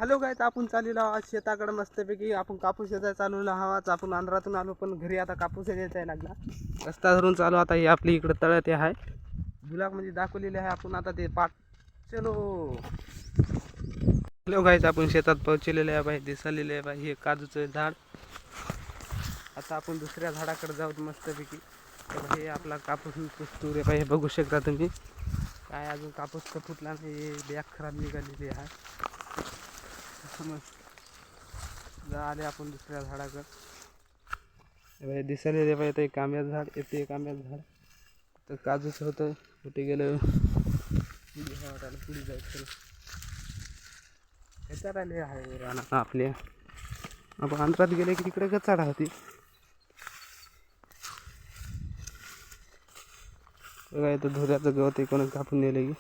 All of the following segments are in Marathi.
हॅलो गाईज, आपण चाललेलो आहोत शेताकडे. मस्तपैकी आपण कापूस येताय चालवला आहोत. आपण आंध्रातून आलो, पण घरी आता कापूस यायचा लागला. रस्ता धरून चालू. आता ही आपली इकडे तळ्यात आहे, ब्लॉगमध्ये दाखवलेले आहे. आपण आता ते पाठ चलो. हॅलो गाईज, आपण शेतात पोहोचलेले आहे बाई. दिसलेले आहे बाई हे काजूचं झाड. आता आपण दुसऱ्या झाडाकडे जाऊ मस्तपैकी. तर हे आपला कापूस तूर आहे बाई, हे बघू शकता तुम्ही. काय अजून कापूस तर फुटला नाही, बॅग खराब निघालेली आहे. समज आले आपण दुसऱ्या झाडाकडे. दिसायला पाहिजे एक आंब्याचं झाड येते, एक आंब्याचं झाड तर काजूचं होतं. कुठे गेलं पुढे जायचं त्याच्यात आले आहे राहणार आपल्या. आपण अंतरात गेले की तिकडे गचाडा होती. बघा इथं धुऱ्याचं गवत आहे, कोणी कापून नेलं की.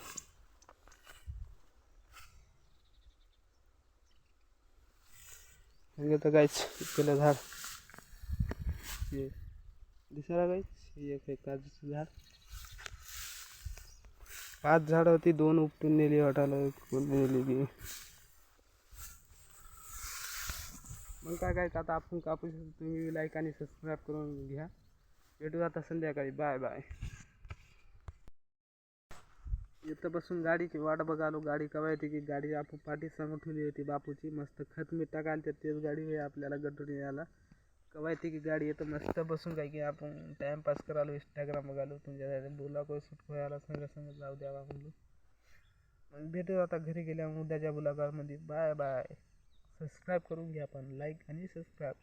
तर काहीच केलं झाड दिसायला काहीच. एक काजूचं झाड, 5 झाडं होती, 2 उपटून नेली वाटायला. कोण नेली की मग काय आता आपण कापूस. तुम्ही लाईक आणि सबस्क्राईब करून घ्या. भेटू आता संध्याकाळी. Bye bye. इथं बसून गाडीची वाट बघालो. गाडी कवा येते की. गाडी आपण पाठी समोर ठेवली होती बापूची. मस्त खत मी टाकायला तेच गाडी आहे आपल्याला गटून यायला. कवा येते की गाडी येतं. मस्त बसून काय की आपण टाइमपास करालो, इंस्टाग्राम बघालो. तुमच्या बोला कोण सुट व्हायला संग जाऊ द्यावा म्हणलो. मग भेटू आता घरी गेल्या उद्याच्या ब्लॉगमध्ये. Bye bye. सबस्क्राईब करून घ्या, पण लाईक आणि सबस्क्राईब.